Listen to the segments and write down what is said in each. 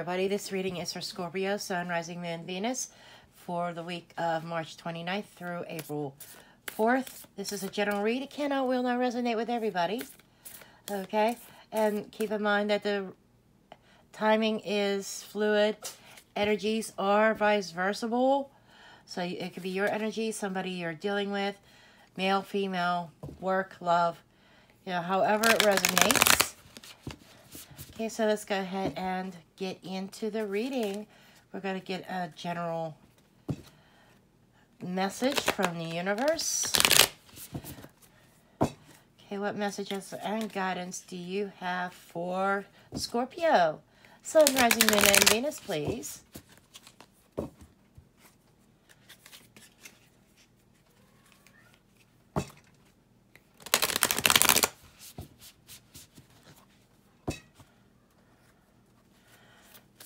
everybody. This reading is for Scorpio, Sun, Rising, Moon, Venus for the week of March 29th through April 4th. This is a general read. It cannot, will not resonate with everybody. Okay? And keep in mind that the timing is fluid. Energies are vice versa. So it could be your energy, somebody you're dealing with, male, female, work, love, however it resonates. Okay, so let's go ahead and get into the reading. We're going to get a general message from the universe. Okay, what messages and guidance do you have for Scorpio? Sun, Rising, Moon, and Venus, please.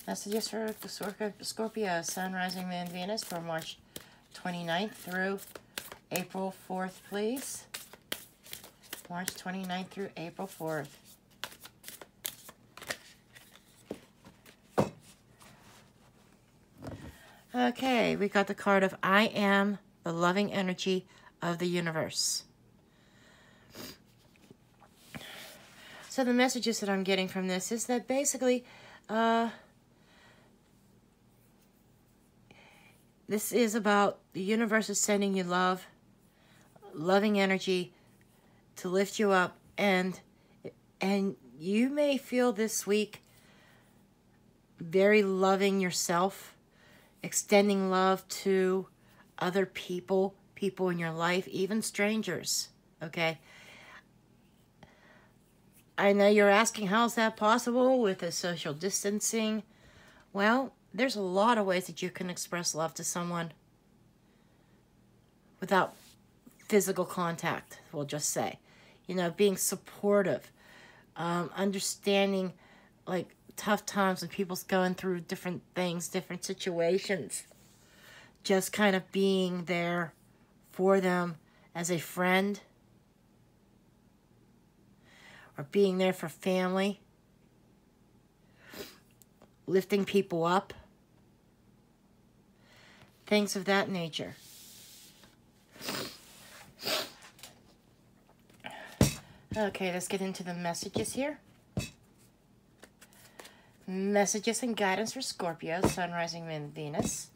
Messages for Scorpio, Sun, Rising, Moon, Venus for March 29th through April 4th, please. March 29th through April 4th. Okay, we got the card of I am the loving energy of the universe. So the messages that I'm getting from this is that basically, this is about the universe is sending you love, loving energy to lift you up. And you may feel this week very loving yourself, extending love to other people in your life, even strangers, okay? I know you're asking, how is that possible with the social distancing? Well, there's a lot of ways that you can express love to someone without physical contact, we'll just say. Being supportive, understanding, like, tough times when people's going through different things, different situations. Just kind of being there for them as a friend. Or being there for family. Lifting people up. Things of that nature. Okay, let's get into the messages here. Messages and guidance for Scorpio, Sun, Rising, Moon, Venus.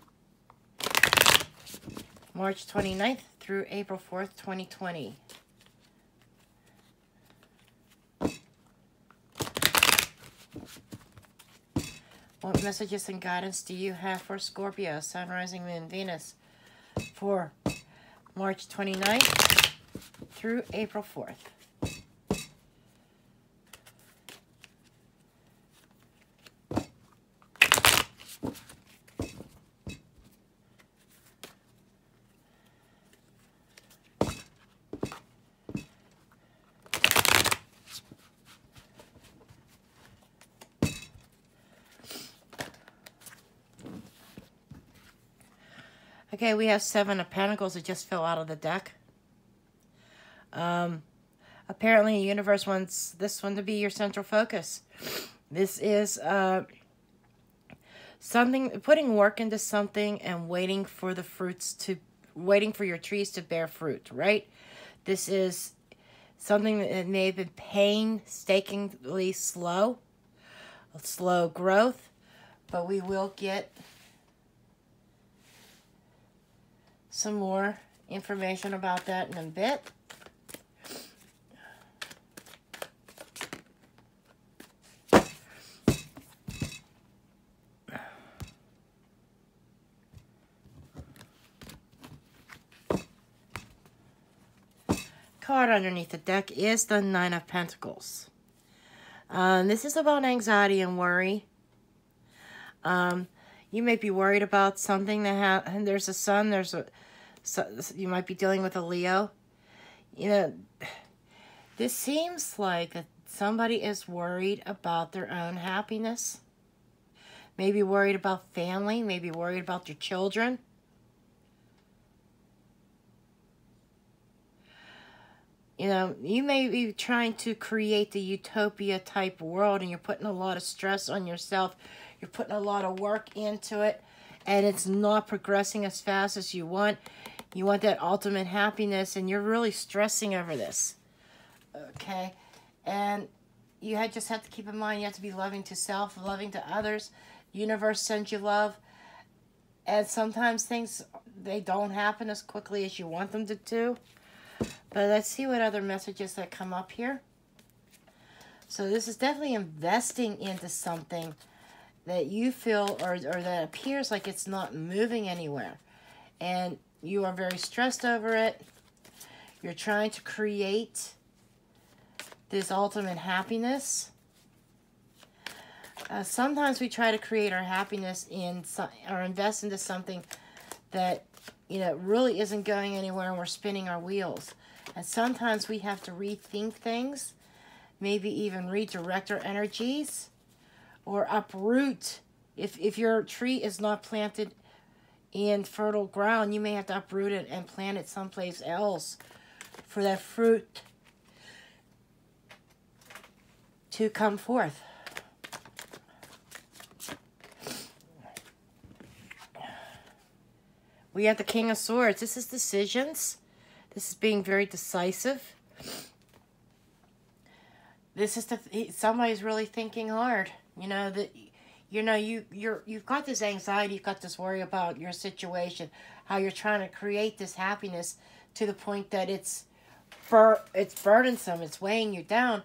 March 29th through April 4th, 2020. What messages and guidance do you have for Scorpio, Sun, Rising, Moon, Venus for March 29th through April 4th? Okay, we have 7 of Pentacles that just fell out of the deck. Apparently, the universe wants this one to be your central focus. This is putting work into something and waiting for your trees to bear fruit, right? This is something that may have been painstakingly slow growth, but we will get some more information about that in a bit. Card underneath the deck is the 9 of Pentacles. This is about anxiety and worry. You may be worried about something that and there's a sun, you might be dealing with a Leo. This seems like somebody is worried about their own happiness. Maybe worried about family, maybe worried about their children. You may be trying to create the utopia type world and you're putting a lot of stress on yourself. You're putting a lot of work into it, and it's not progressing as fast as you want. You want that ultimate happiness, and you're really stressing over this. Okay? And you just have to keep in mind, you have to be loving to self, loving to others. The universe sends you love. And sometimes things, they don't happen as quickly as you want them to. But let's see what other messages that come up here. So this is definitely investing into something that you feel or that appears like it's not moving anywhere. And you are very stressed over it. You're trying to create this ultimate happiness. Sometimes we try to create our happiness or invest into something that, you know, really isn't going anywhere, and we're spinning our wheels. And sometimes we have to rethink things, maybe even redirect our energies, or uproot. If your tree is not planted in fertile ground, you may have to uproot it and plant it someplace else for that fruit to come forth. We have the King of Swords. This is decisions. This is being very decisive. This is somebody's really thinking hard. You know that, you know, you've got this anxiety, you've got this worry about your situation, how you're trying to create this happiness to the point that it's burdensome, it's weighing you down.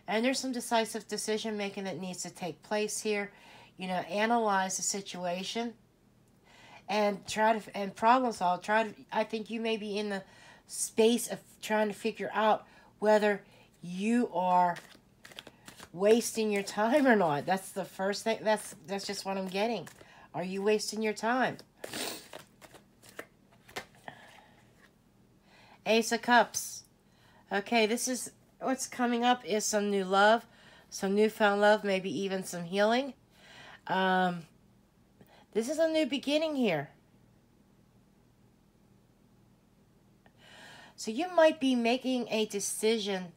And there's some decisive decision making that needs to take place here. You know, analyze the situation and problem solve. I think you may be in the space of trying to figure out whether you are wasting your time or not. That's the first thing. That's just what I'm getting. Are you wasting your time? Ace of Cups. Okay, this is what's coming up is some new love, some newfound love, maybe even some healing. This is a new beginning here. So you might be making a decision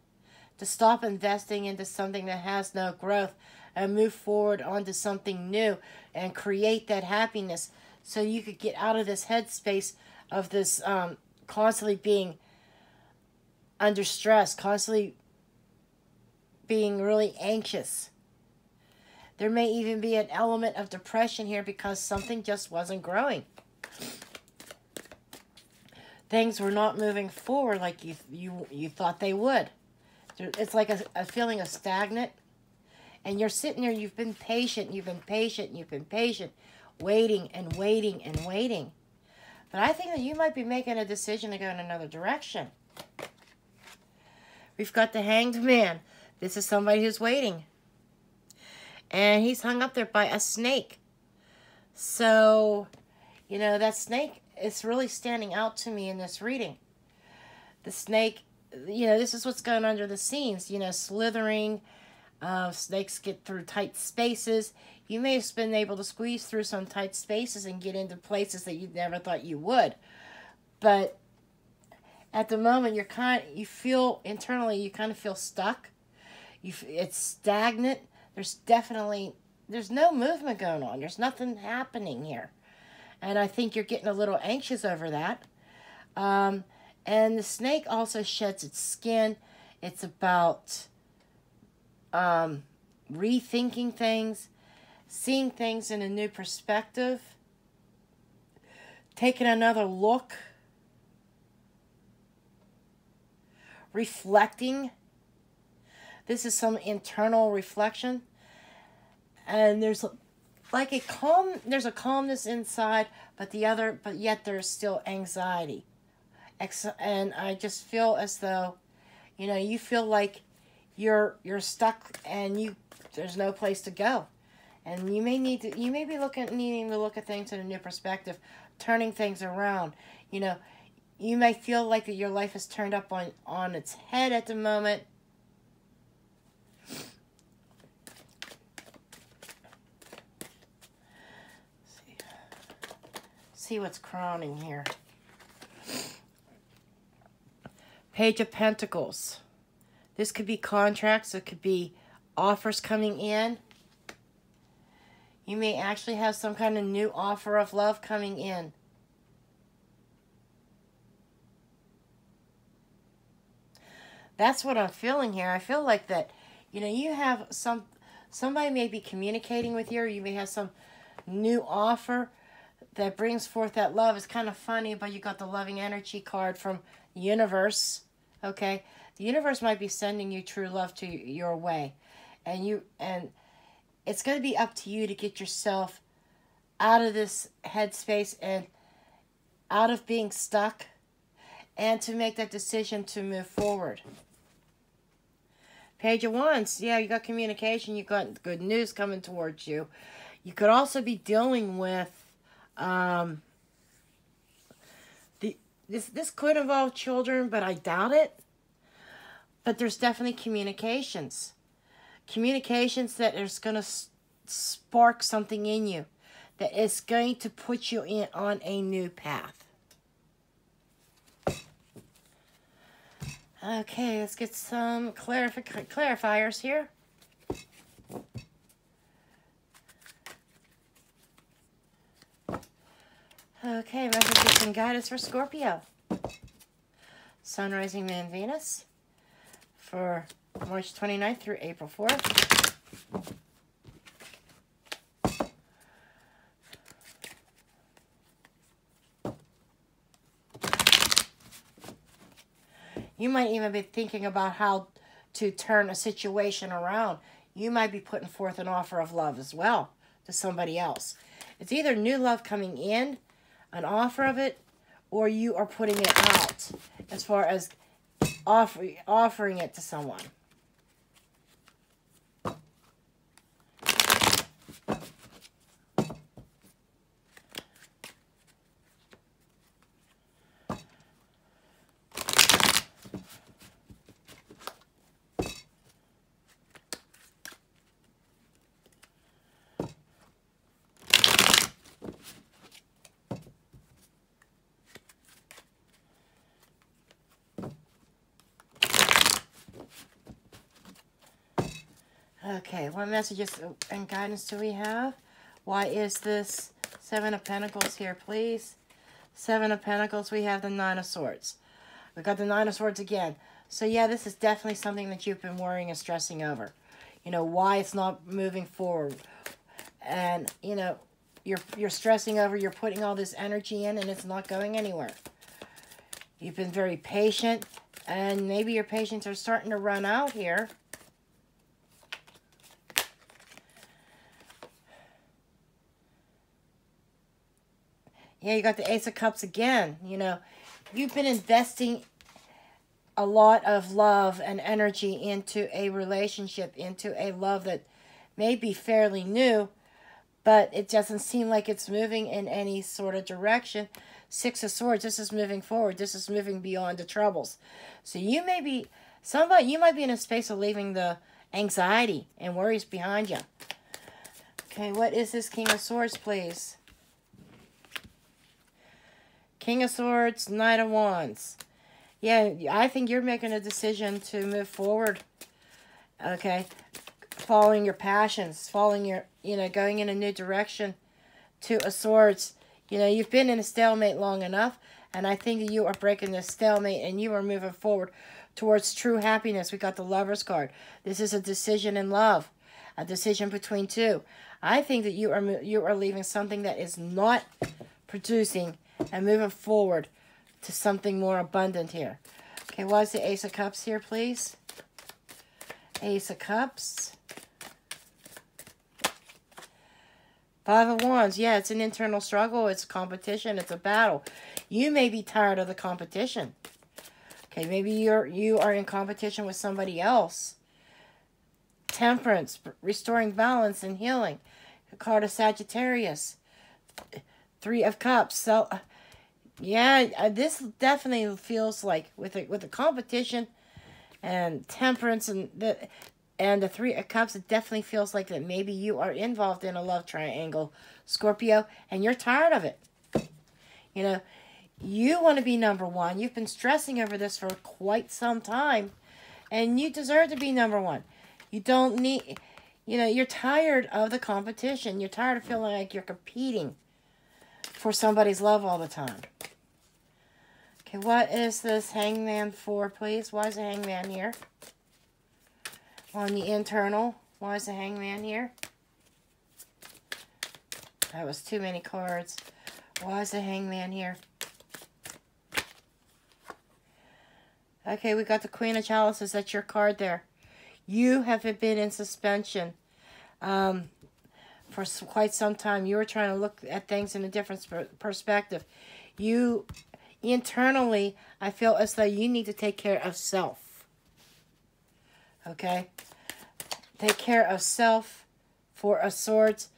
to stop investing into something that has no growth and move forward onto something new and create that happiness so you could get out of this headspace of this constantly being under stress, constantly being really anxious. There may even be an element of depression here because something just wasn't growing. Things were not moving forward like you thought they would. It's like a feeling of stagnant. And you're sitting there, you've been patient, waiting and waiting and waiting. But I think that you might be making a decision to go in another direction. We've got the Hanged Man. This is somebody who's waiting. And he's hung up there by a snake. So, you know, that snake is really standing out to me in this reading. The snake, you know, this is what's going under the scenes. You know, slithering. Snakes get through tight spaces. You may have been able to squeeze through some tight spaces and get into places that you never thought you would. But at the moment, you feel internally, you kind of feel stuck. It's stagnant. There's no movement going on. There's nothing happening here. And I think you're getting a little anxious over that. And the snake also sheds its skin. It's about rethinking things, seeing things in a new perspective, taking another look, reflecting. This is some internal reflection. And there's like there's a calmness inside, but yet there's still anxiety. And I just feel as though, you know, you feel like you're stuck and there's no place to go. And you may needing to look at things in a new perspective, turning things around. You know, you may feel like that your life is turned up on its head at the moment. See what's crowning here. Page of Pentacles. This could be contracts. It could be offers coming in. You may actually have some kind of new offer of love coming in. That's what I'm feeling here. I feel like that, you know, you have somebody may be communicating with you, or you may have some new offer that brings forth that love. It's kind of funny, but you got the loving energy card from the universe. Okay, the universe might be sending you true love to your way, and it's going to be up to you to get yourself out of this headspace and out of being stuck, and to make that decision to move forward. Page of Wands, yeah, you got communication, you got good news coming towards you. You could also be dealing with this could involve children, but I doubt it. But there's definitely communications. Communications that is going to spark something in you, that is going to put you on a new path. Okay, let's get some clarifiers here. Okay, messages and guidance for Scorpio. Sun, rising, moon, Venus for March 29th through April 4th. You might even be thinking about how to turn a situation around. You might be putting forth an offer of love as well to somebody else. It's either new love coming in, an offer of it, or you are putting it out as far as offering it to someone. Okay, what messages and guidance do we have? Why is this Seven of Pentacles here, please? Seven of Pentacles, we have the Nine of Swords. We got the Nine of Swords again. So yeah, this is definitely something that you've been worrying and stressing over. You know, why it's not moving forward. And, you know, you're stressing over, you're putting all this energy in and it's not going anywhere. You've been very patient, and maybe your patience are starting to run out here. Yeah, you got the Ace of Cups again. You know, you've been investing a lot of love and energy into a relationship, into a love that may be fairly new, but it doesn't seem like it's moving in any sort of direction. Six of Swords, this is moving forward. This is moving beyond the troubles. So you may be, you might be in a space of leaving the anxiety and worries behind you. Okay, what is this King of Swords, please? King of Swords, Knight of Wands. Yeah, I think you're making a decision to move forward. Okay. Following your passions. Following your, you know, going in a new direction. Two of Swords. You know, you've been in a stalemate long enough. And I think that you are breaking this stalemate and you are moving forward towards true happiness. We got the Lover's card. This is a decision in love. A decision between two. I think that you are leaving something that is not producing and moving forward to something more abundant here. Okay, what is the Ace of Cups here, please? Ace of Cups. Five of Wands. Yeah, it's an internal struggle. It's competition. It's a battle. You may be tired of the competition. Okay, maybe you are in competition with somebody else. Temperance. Restoring balance and healing. The card of Sagittarius. Three of Cups. So, yeah, this definitely feels like with the competition and temperance and the Three of Cups, it definitely feels like that maybe you are involved in a love triangle, Scorpio, and you're tired of it. You know, you want to be number one. You've been stressing over this for quite some time, and you deserve to be number one. You don't need, You know, you're tired of the competition. You're tired of feeling like you're competing for somebody's love all the time. Okay, what is this Hangman for, please? Why is the Hangman here? On the internal, why is the Hangman here? That was too many cards. Why is the Hangman here? Okay, we got the Queen of Chalices. That's your card there. You have been in suspension for quite some time. You were trying to look at things in a different perspective. You, internally, I feel as though you need to take care of self. Okay? Take care of self for a Swords.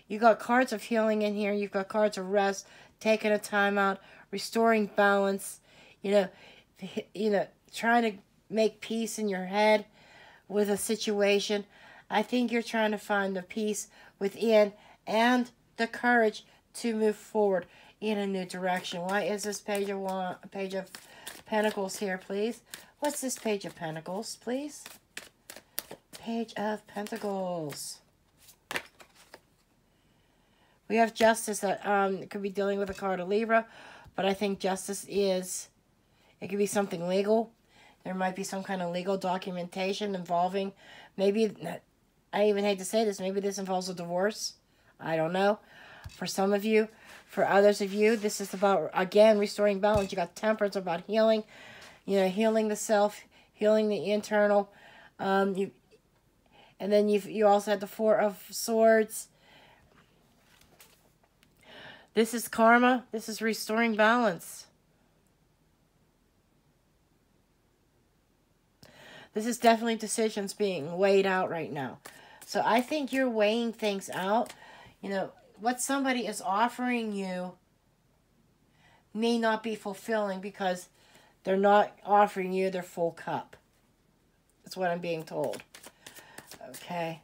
You got cards of healing in here. You've got cards of rest, taking a time out, restoring balance. You know, trying to make peace in your head with a situation. I think you're trying to find the peace within and the courage to move forward in a new direction. Why is this Page of Pentacles here, please? What's this Page of Pentacles, please? Page of Pentacles. We have Justice that could be dealing with a card of Libra, but I think Justice is, it could be something legal. There might be some kind of legal documentation involving, maybe, I even hate to say this, maybe this involves a divorce. I don't know. For some of you, for others of you, this is about, again, restoring balance. You got Temperance, about healing, you know, healing the self, healing the internal. And then you also had the Four of Swords. This is karma. This is restoring balance. This is definitely decisions being weighed out right now. So I think you're weighing things out. You know, what somebody is offering you may not be fulfilling because they're not offering you their full cup. That's what I'm being told. Okay.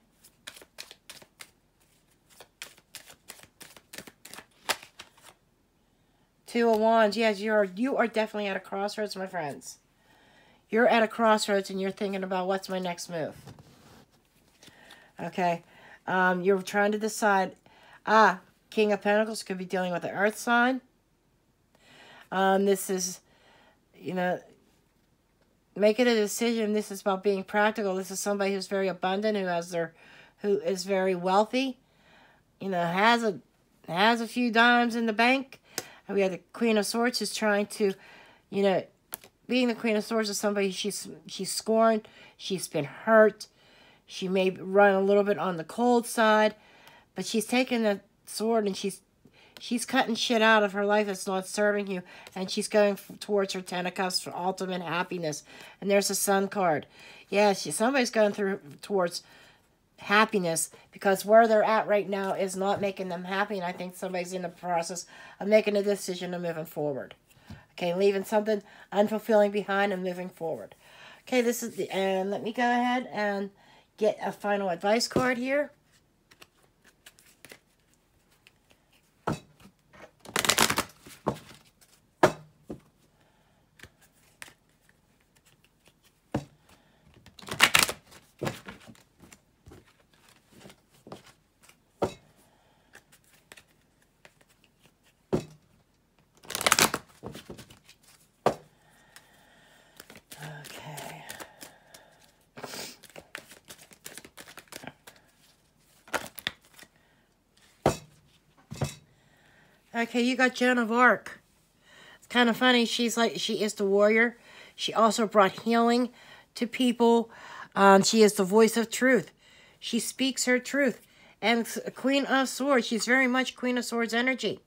Two of Wands. Yes, you are definitely at a crossroads, my friends. You're at a crossroads and you're thinking about what's my next move. Okay. You're trying to decide. King of Pentacles could be dealing with the earth sign. This is, you know, making a decision. This is about being practical. This is somebody who's very abundant, who is very wealthy. You know, has a few dimes in the bank. And we have the Queen of Swords who's trying to, you know, being the Queen of Swords is somebody she's scorned. She's been hurt. She may run a little bit on the cold side, but she's taking the sword and she's cutting shit out of her life that's not serving you, and she's going towards her Ten of Cups for ultimate happiness. And there's a Sun card. Yeah, somebody's going towards happiness because where they're at right now is not making them happy, and I think somebody's in the process of making a decision of moving forward. Okay, leaving something unfulfilling behind and moving forward. Okay, this is and let me go ahead and get a final advice card here. Okay, you got Joan of Arc. It's kind of funny. She is the warrior. She also brought healing to people. She is the voice of truth. She speaks her truth. And Queen of Swords, she's very much Queen of Swords energy.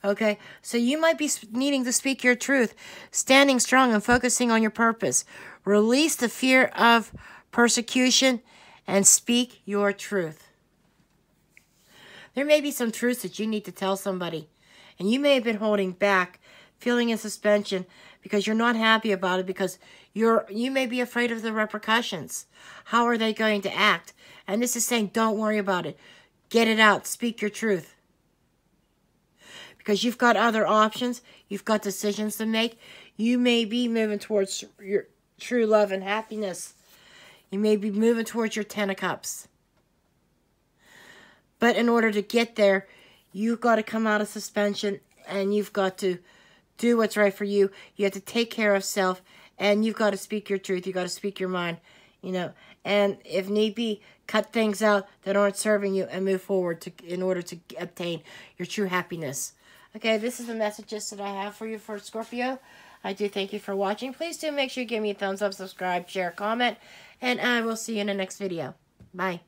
Okay, so you might be needing to speak your truth, standing strong and focusing on your purpose. Release the fear of persecution and speak your truth. There may be some truths that you need to tell somebody, and you may have been holding back, feeling in suspension because you're not happy about it, because you may be afraid of the repercussions. How are they going to act? And this is saying, don't worry about it. Get it out. Speak your truth. Because you've got other options. You've got decisions to make. You may be moving towards your true love and happiness. You may be moving towards your 10 of Cups. But in order to get there, you've got to come out of suspension and you've got to do what's right for you. You have to take care of self and you've got to speak your truth. You've got to speak your mind, you know. And if need be, cut things out that aren't serving you and move forward in order to obtain your true happiness. Okay, this is the messages that I have for you for Scorpio. I do thank you for watching. Please do make sure you give me a thumbs up, subscribe, share, comment, and I will see you in the next video. Bye.